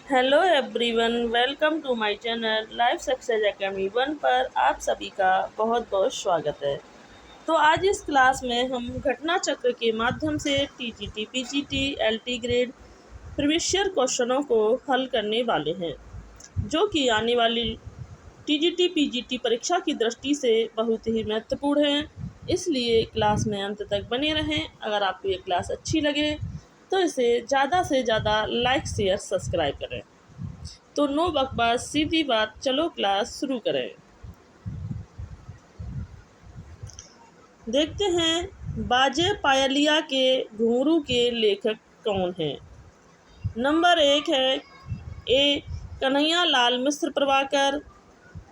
Hello everyone, welcome to my channel life success academy 1 पर आप सभी का बहुत बहुत स्वागत है। तो आज इस क्लास में हम घटना चक्र के माध्यम से TGT, PGT, LT grade previous year क्वेश्चनों को हल करने वाले हैं, जो कि आने वाली टीजीटी, पीजीटी परीक्षा की दृष्टि से बहुत ही महत्वपूर्ण है। इसलिए क्लास में अंत तक बने रहें। अगर आपको ये क्लास अच्छी लगे तो इसे ज़्यादा से ज़्यादा लाइक, शेयर, सब्सक्राइब करें। तो नो बकवास, सीधी बात, चलो क्लास शुरू करें। देखते हैं बाजे पायलिया के घुंघरू के लेखक कौन हैं। नंबर 1 है ए कन्हैया लाल मिश्र प्रभाकर,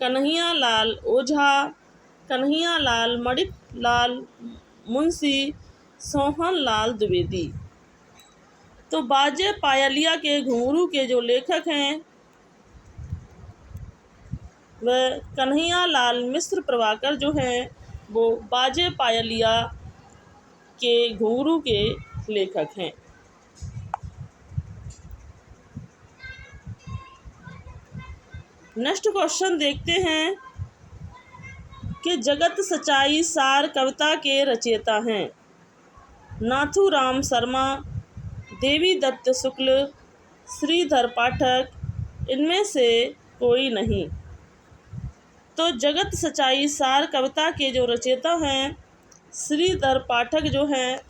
कन्हैया लाल ओझा, कन्हैया लाल मणिक लाल मुंशी, सोहन लाल द्विवेदी। तो बाजे पायलिया के घुंघरू के जो लेखक हैं वह कन्हैया लाल मिश्र प्रभाकर जो हैं वो बाजे पायलिया के घुंघरू के लेखक हैं। नेक्स्ट क्वेश्चन देखते हैं कि जगत सच्चाई सार कविता के रचयिता हैं नाथूराम शर्मा, देवी दत्त शुक्ल, श्रीधर पाठक, इनमें से कोई नहीं। तो जगत सच्चाई सार कविता के जो रचयिता हैं श्रीधर पाठक जो हैं,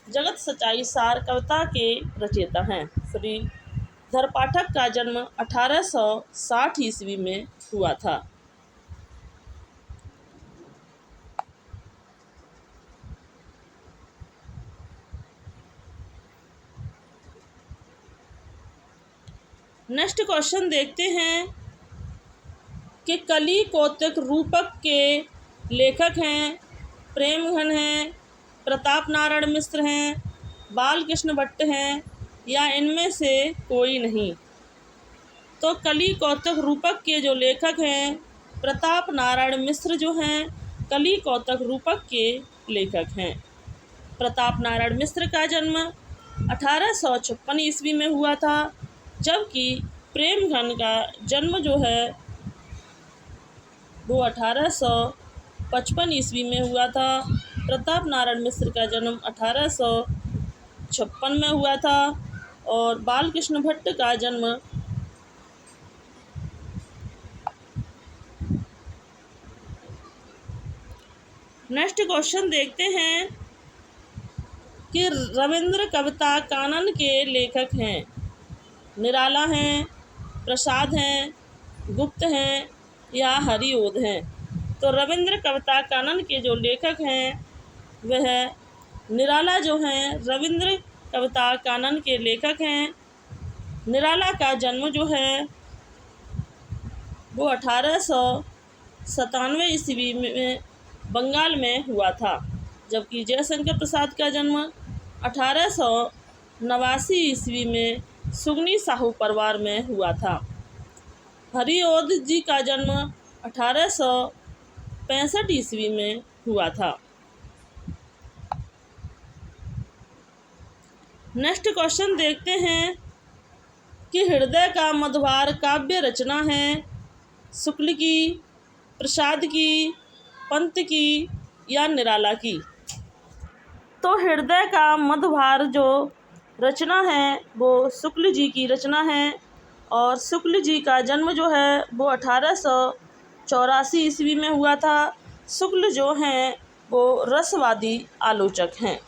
जगत सच्चाई सार कविता के रचयिता हैं। श्रीधर पाठक का जन्म 1860 ईस्वी में हुआ था। नेक्स्ट क्वेश्चन देखते हैं कि कली कौतिक रूपक के लेखक हैं प्रेमघन हैं, प्रताप नारायण मिश्र हैं, बालकृष्ण भट्ट हैं, या इनमें से कोई नहीं। तो कली कौतिक रूपक के जो लेखक हैं प्रताप नारायण मिश्र जो हैं कली कौतिक रूपक के लेखक हैं। प्रताप नारायण मिश्र का जन्म 1856 ईस्वी में हुआ था, जबकि प्रेमघन का जन्म जो है वो 1855 ईस्वी में हुआ था। प्रताप नारायण मिश्र का जन्म 1856 में हुआ था और बालकृष्ण भट्ट का जन्म 'नेक्स्ट क्वेश्चन देखते हैं कि रविंद्र कविता कानन के लेखक हैं निराला हैं, प्रसाद हैं, गुप्त हैं या हरिओद हैं। तो रविंद्र कविता कानन के जो लेखक हैं वह निराला जो हैं रविंद्र कविता कानन के लेखक हैं। निराला का जन्म जो है वो 1897 ईस्वी में बंगाल में हुआ था, जबकि जयशंकर प्रसाद का जन्म 1889 ईस्वी में सुगनी साहू परिवार में हुआ था। हरिओद जी का जन्म 1865 ईस्वी में हुआ था। नेक्स्ट क्वेश्चन देखते हैं कि हृदय का मधुभार काव्य रचना है शुक्ल की, प्रसाद की, पंत की या निराला की। तो हृदय का मधुभार जो रचना है वो शुक्ल जी की रचना है और शुक्ल जी का जन्म जो है वो 1884 ईस्वी में हुआ था। शुक्ल जो हैं वो रसवादी आलोचक हैं।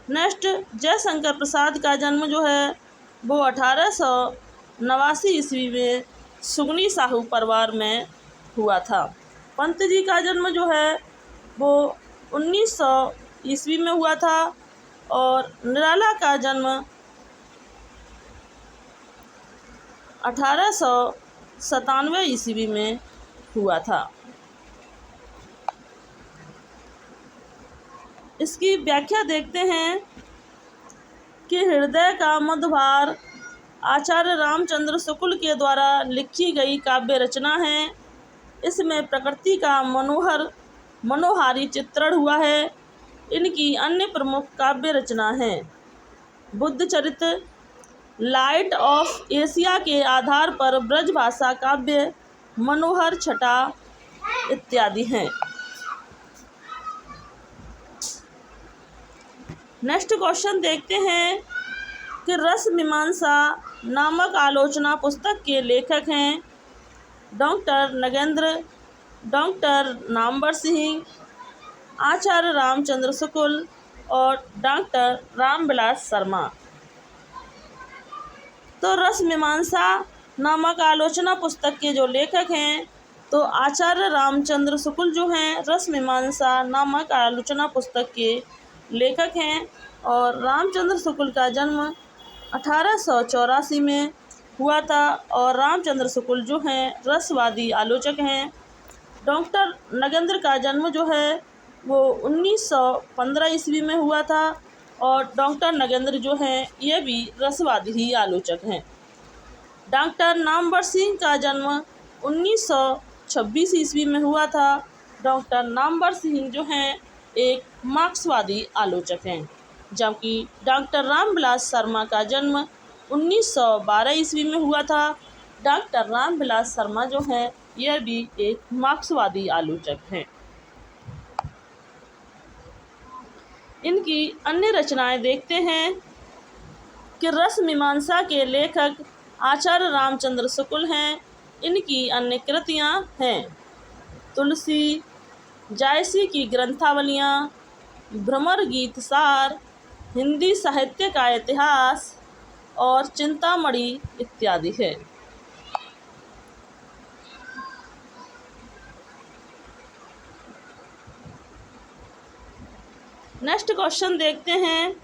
नेक्स्ट जयशंकर प्रसाद का जन्म जो है वो 1889 ईस्वी में सुगनी साहू परिवार में हुआ था। पंत जी का जन्म जो है वो 1900 ईस्वी में हुआ था और निराला का जन्म 1897 ईस्वी में हुआ था। इसकी व्याख्या देखते हैं कि हृदय का मधुभार आचार्य रामचंद्र शुक्ल के द्वारा लिखी गई काव्य रचना है। इसमें प्रकृति का मनोहारी चित्रण हुआ है। इनकी अन्य प्रमुख काव्य रचना हैं बुद्ध चरित्र, लाइट ऑफ एशिया के आधार पर ब्रजभाषा काव्य, मनोहर छटा इत्यादि हैं। नेक्स्ट क्वेश्चन देखते हैं कि रस मीमांसा नामक आलोचना पुस्तक के लेखक हैं डॉक्टर नगेंद्र, डॉक्टर नामवर सिंह, आचार्य रामचंद्र शुक्ल और डॉक्टर रामविलास शर्मा। तो रस मीमांसा नामक आलोचना पुस्तक के जो लेखक हैं तो आचार्य रामचंद्र शुक्ल जो हैं रस मीमांसा नामक आलोचना पुस्तक के लेखक हैं। और रामचंद्र शुक्ल का जन्म 1884 में हुआ था और रामचंद्र शुक्ल जो हैं रसवादी आलोचक हैं। डॉक्टर नगेंद्र का जन्म जो है वो 1915 ईस्वी में हुआ था और डॉक्टर नगेंद्र जो हैं ये भी रसवादी ही आलोचक हैं। डॉक्टर नामवर सिंह का जन्म 1926 ईस्वी में हुआ था। डॉक्टर नामवर सिंह जो हैं एक मार्क्सवादी आलोचक हैं, जबकि डॉक्टर रामविलास शर्मा का जन्म 1912 ईस्वी में हुआ था। डॉक्टर रामविलास शर्मा जो हैं यह भी एक मार्क्सवादी आलोचक हैं। इनकी अन्य रचनाएं देखते हैं कि रस मीमांसा के लेखक आचार्य रामचंद्र शुक्ल हैं। इनकी अन्य कृतियां हैं तुलसी, जायसी की ग्रंथावलियाँ, भ्रमर गीत सार, हिंदी साहित्य का इतिहास और चिंतामणि इत्यादि है। नेक्स्ट क्वेश्चन देखते हैं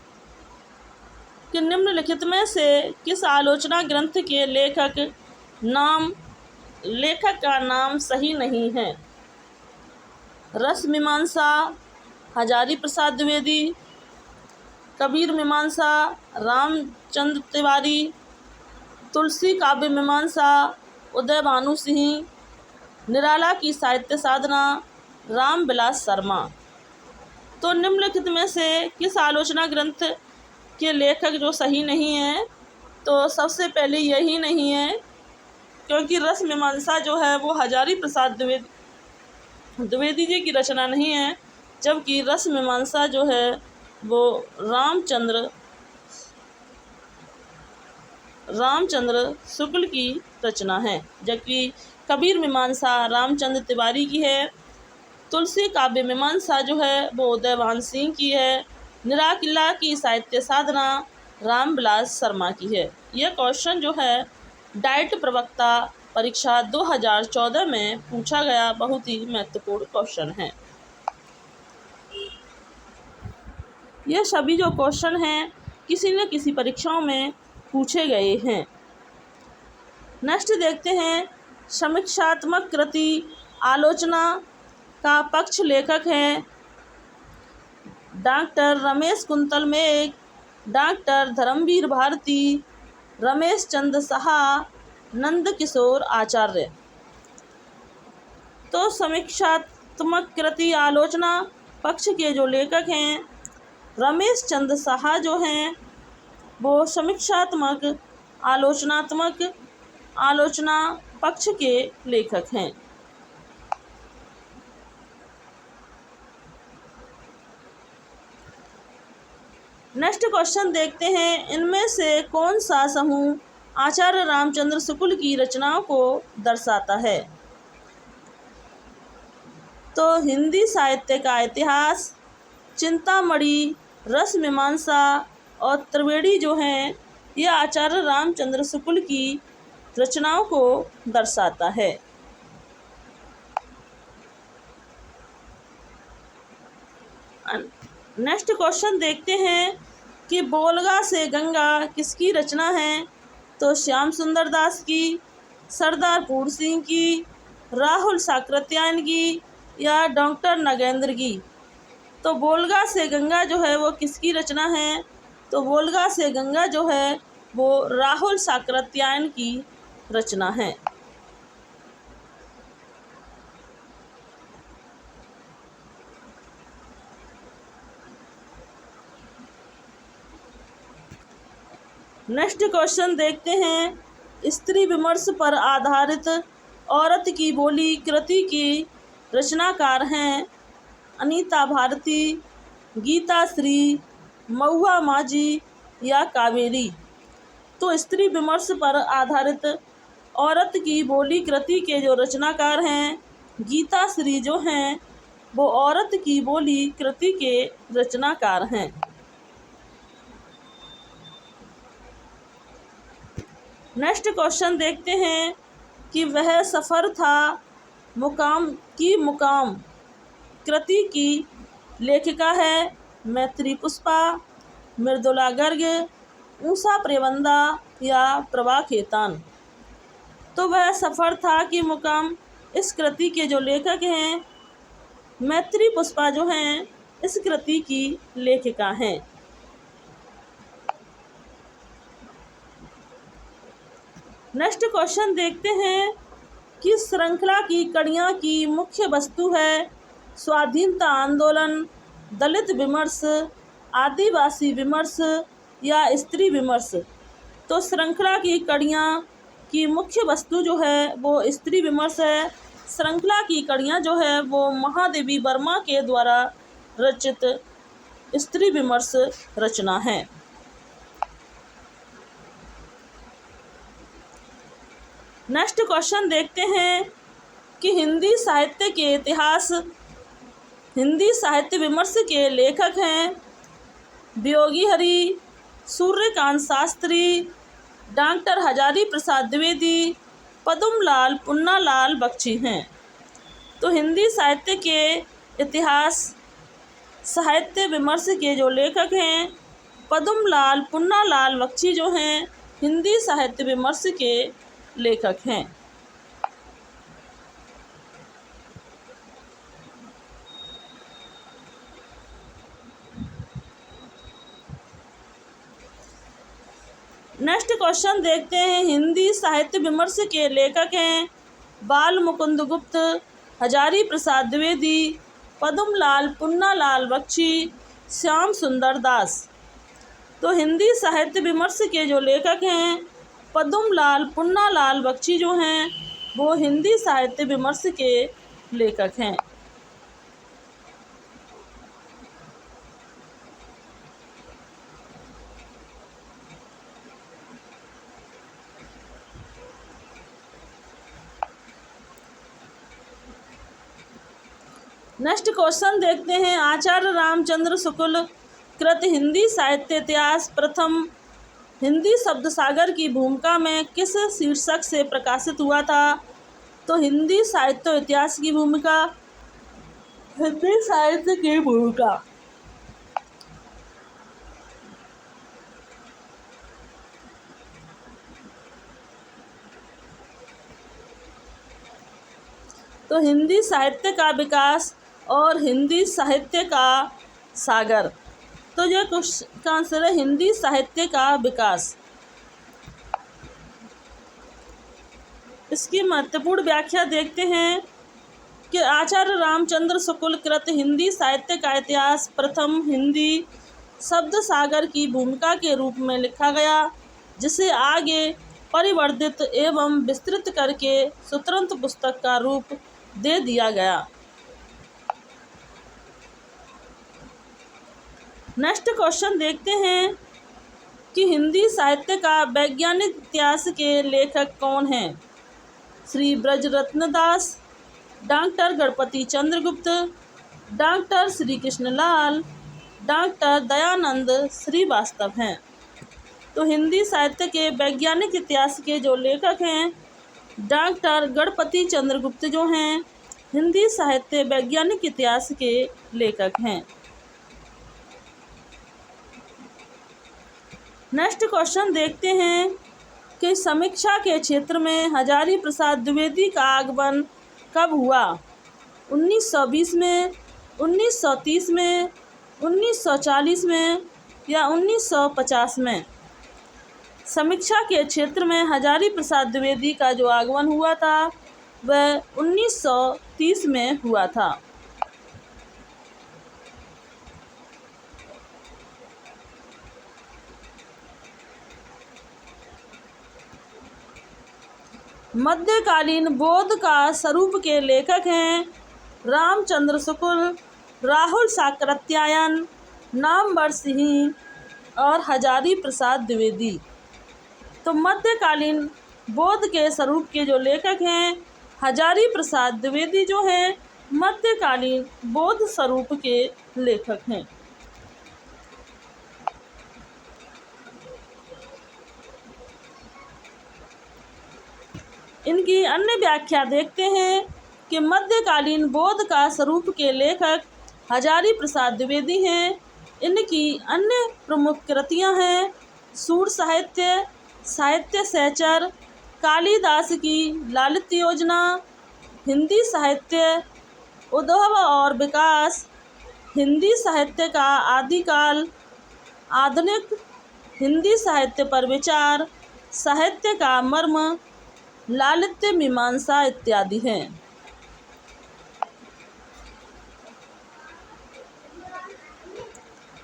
कि निम्नलिखित में से किस आलोचना ग्रंथ के लेखक का नाम सही नहीं है। रस मीमांसा हजारी प्रसाद द्विवेदी, कबीर मीमांसा रामचंद्र तिवारी, तुलसी काव्य मीमांसा उदय भानु सिंह, निराला की साहित्य साधना रामविलास शर्मा। तो निम्नलिखित में से किस आलोचना ग्रंथ के लेखक जो सही नहीं है, तो सबसे पहले यही नहीं है क्योंकि रस मीमांसा जो है वो हजारी प्रसाद द्विवेदी जी की रचना नहीं है, जबकि रस मीमांसा जो है वो रामचंद्र शुक्ल की रचना है, जबकि कबीर मीमांसा रामचंद्र तिवारी की है। तुलसी काव्य मीमांसा जो है वो उदय भानु सिंह की है। निराला की साहित्य साधना रामविलास शर्मा की है। यह क्वेश्चन जो है डाइट प्रवक्ता परीक्षा 2014 में पूछा गया बहुत ही महत्वपूर्ण क्वेश्चन है। यह सभी जो क्वेश्चन हैं किसी न किसी परीक्षाओं में पूछे गए हैं। नेक्स्ट देखते हैं समीक्षात्मक कृति आलोचना का पक्ष लेखक हैं डॉक्टर रमेश कुंतल मेघ, डॉक्टर धर्मवीर भारती, रमेश चंद्र साहा, नंद किशोर आचार्य। तो समीक्षात्मक कृति आलोचना पक्ष के जो लेखक हैं रमेश चंद्र साहा जो हैं वो समीक्षात्मक आलोचना पक्ष के लेखक हैं। नेक्स्ट क्वेश्चन देखते हैं इनमें से कौन सा समूह आचार्य रामचंद्र शुक्ल की रचनाओं को दर्शाता है। तो हिंदी साहित्य का इतिहास, चिंतामणि, रस मीमांसा और त्रिवेणी जो हैं यह आचार्य रामचंद्र शुक्ल की रचनाओं को दर्शाता है। नेक्स्ट क्वेश्चन देखते हैं कि बोलगा से गंगा किसकी रचना है। तो श्याम सुंदर दास की, सरदार पूर्ण सिंह की, राहुल साकृत्यायन की या डॉक्टर नगेंद्र की। तो बोलगा से गंगा जो है वो किसकी रचना है। तो बोलगा से गंगा जो है वो राहुल साकृत्यायन की रचना है। नेक्स्ट क्वेश्चन देखते हैं। स्त्री विमर्श पर आधारित औरत की बोली कृति की रचनाकार हैं अनीता भारती, गीता श्री, महुआ माझी या कावेरी। तो स्त्री विमर्श पर आधारित औरत की बोली कृति के जो रचनाकार हैं गीता श्री जो हैं वो औरत की बोली कृति के रचनाकार हैं। नेक्स्ट क्वेश्चन देखते हैं कि वह सफ़र था मुकाम कृति की लेखिका है मैत्री पुष्पा, मृदुला गर्ग, ऊषा प्रेमंदा या प्रभा खेतान। तो वह सफ़र था कि मुकाम इस कृति के जो लेखक हैं मैत्री पुष्पा जो हैं इस कृति की लेखिका हैं। नेक्स्ट क्वेश्चन देखते हैं कि श्रृंखला की कड़ियाँ की मुख्य वस्तु है स्वाधीनता आंदोलन, दलित विमर्श, आदिवासी विमर्श या स्त्री विमर्श। तो श्रृंखला की कड़ियाँ की मुख्य वस्तु जो है वो स्त्री विमर्श है। श्रृंखला की कड़ियाँ जो है वो महादेवी वर्मा के द्वारा रचित स्त्री विमर्श रचना है। नेक्स्ट क्वेश्चन देखते हैं कि हिंदी साहित्य विमर्श के लेखक हैं वियोगी हरि, सूर्यकांत शास्त्री, डॉक्टर हजारी प्रसाद द्विवेदी, पद्मलाल पुन्नालाल बख्शी हैं। तो हिंदी साहित्य विमर्श के जो लेखक हैं पद्मलाल पुन्नालाल बख्शी जो हैं हिंदी साहित्य विमर्श के लेखक हैं। नेक्स्ट क्वेश्चन देखते हैं। हिंदी साहित्य विमर्श के लेखक हैं बाल मुकुंद गुप्त, हजारी प्रसाद द्विवेदी, पद्मलाल पुन्नालाल बख्शी, श्याम सुंदर दास। तो हिंदी साहित्य विमर्श के जो लेखक हैं पद्मलाल पुन्नालाल बख्शी जो हैं वो हिंदी साहित्य विमर्श के लेखक हैं। नेक्स्ट क्वेश्चन देखते हैं। आचार्य रामचंद्र शुक्ल कृत हिंदी साहित्य इतिहास प्रथम हिंदी शब्द सागर की भूमिका में किस शीर्षक से प्रकाशित हुआ था? तो हिंदी साहित्य इतिहास की भूमिका, हिंदी साहित्य की भूमिका। तो हिंदी साहित्य का विकास और हिंदी साहित्य का सागर। तो यह क्वेश्चन का आंसर है हिंदी साहित्य का विकास। इसकी महत्वपूर्ण व्याख्या देखते हैं कि आचार्य रामचंद्र शुक्ल कृत हिंदी साहित्य का इतिहास प्रथम हिंदी शब्द सागर की भूमिका के रूप में लिखा गया, जिसे आगे परिवर्धित एवं विस्तृत करके स्वतंत्र पुस्तक का रूप दे दिया गया। नेक्स्ट क्वेश्चन देखते हैं कि हिंदी साहित्य का वैज्ञानिक इतिहास के लेखक कौन हैं? Shri Brajratna Das, doctor Ganapati Chandragupta, doctor Shri Krishnalal, doctor Dayanand Srivastava हैं। तो हिंदी साहित्य के वैज्ञानिक इतिहास के जो लेखक हैं डॉक्टर गणपति चंद्रगुप्त जो हैं हिंदी साहित्य वैज्ञानिक इतिहास के लेखक हैं। नेक्स्ट क्वेश्चन देखते हैं कि समीक्षा के क्षेत्र में हजारी प्रसाद द्विवेदी का आगमन कब हुआ? 1920 में, 1930 में, 1940 में या 1950 में? समीक्षा के क्षेत्र में हजारी प्रसाद द्विवेदी का जो आगमन हुआ था वह 1930 में हुआ था। मध्यकालीन बौद्ध का स्वरूप के लेखक हैं रामचंद्र शुक्ल, राहुल साकृत्यायन, नामवर सिंह और हजारी प्रसाद द्विवेदी। तो मध्यकालीन बौद्ध के स्वरूप के जो लेखक हैं हजारी प्रसाद द्विवेदी जो हैं मध्यकालीन बौद्ध स्वरूप के लेखक हैं। इनकी अन्य व्याख्या देखते हैं कि मध्यकालीन बौद्ध का स्वरूप के लेखक हजारी प्रसाद द्विवेदी हैं। इनकी अन्य प्रमुख कृतियां हैं सूर साहित्य, साहित्य सहचर, कालिदास की लालित्य योजना, हिंदी साहित्य उद्भव और विकास, हिंदी साहित्य का आदिकाल, आधुनिक हिंदी साहित्य पर विचार, साहित्य का मर्म, लालित्य मीमांसा इत्यादि हैं।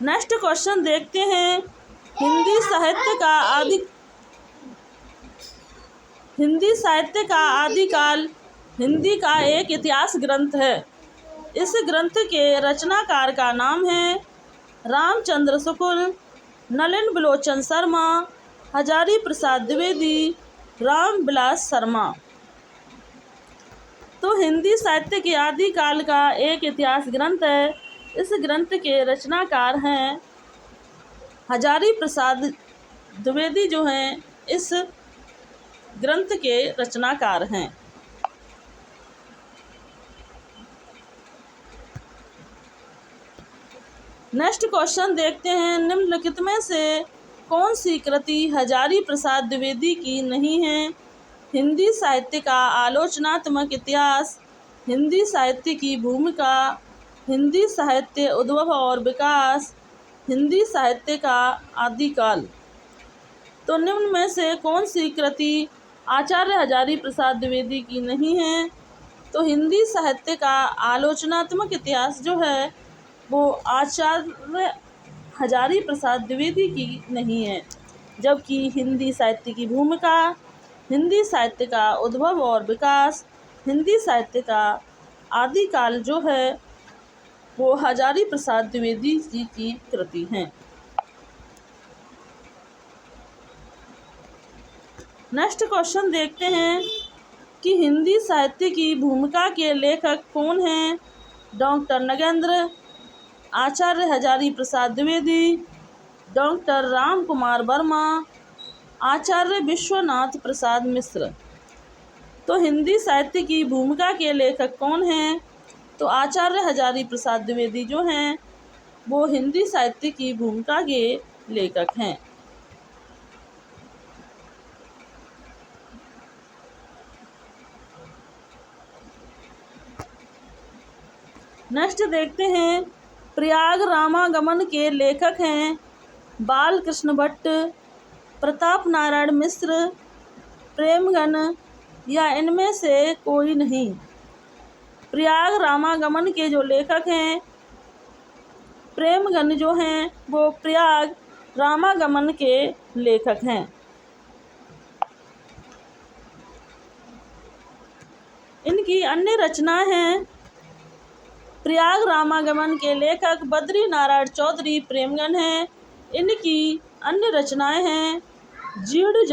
नेक्स्ट क्वेश्चन देखते हैं हिंदी साहित्य का आदिकाल हिंदी का एक इतिहास ग्रंथ है। इस ग्रंथ के रचनाकार का नाम है रामचंद्र शुक्ल, नलिन बिलोचन शर्मा, हजारी प्रसाद द्विवेदी, रामविलास शर्मा। तो हिंदी साहित्य के आदिकाल का एक इतिहास ग्रंथ है। इस ग्रंथ के रचनाकार हैं हजारी प्रसाद द्विवेदी जो हैं इस ग्रंथ के रचनाकार हैं। नेक्स्ट क्वेश्चन देखते हैं निम्नलिखित में से कौन सी कृति हजारी प्रसाद द्विवेदी की नहीं है? हिंदी साहित्य का आलोचनात्मक इतिहास, हिंदी साहित्य की भूमिका, हिंदी साहित्य उद्भव और विकास, हिंदी साहित्य का आदिकाल। तो निम्न में से कौन सी कृति आचार्य हजारी प्रसाद द्विवेदी की नहीं है? तो हिंदी साहित्य का आलोचनात्मक इतिहास जो है वो आचार्य हजारी प्रसाद द्विवेदी की नहीं है, जबकि हिंदी साहित्य की भूमिका, हिंदी साहित्य का उद्भव और विकास, हिंदी साहित्य का आदिकाल जो है वो हजारी प्रसाद द्विवेदी जी की कृति हैं। नेक्स्ट क्वेश्चन देखते हैं कि हिंदी साहित्य की भूमिका के लेखक कौन हैं? डॉक्टर नगेंद्र, आचार्य हजारी प्रसाद द्विवेदी, डॉक्टर राम कुमार वर्मा, आचार्य विश्वनाथ प्रसाद मिश्र। तो हिंदी साहित्य की भूमिका के लेखक कौन हैं? तो आचार्य हजारी प्रसाद द्विवेदी जो हैं वो हिंदी साहित्य की भूमिका के लेखक हैं। नेक्स्ट देखते हैं प्रयाग रामागमन के लेखक हैं बाल कृष्ण भट्ट, प्रताप नारायण मिश्र, प्रेमगन या इनमें से कोई नहीं। प्रयाग रामागमन के जो लेखक हैं प्रेमगन जो हैं वो प्रयाग रामागमन के लेखक हैं। इनकी अन्य रचनाएं हैं प्रयाग रामागमन के लेखक बद्री नारायण चौधरी प्रेमगन हैं। इनकी अन्य रचनाएं हैं जीर्ण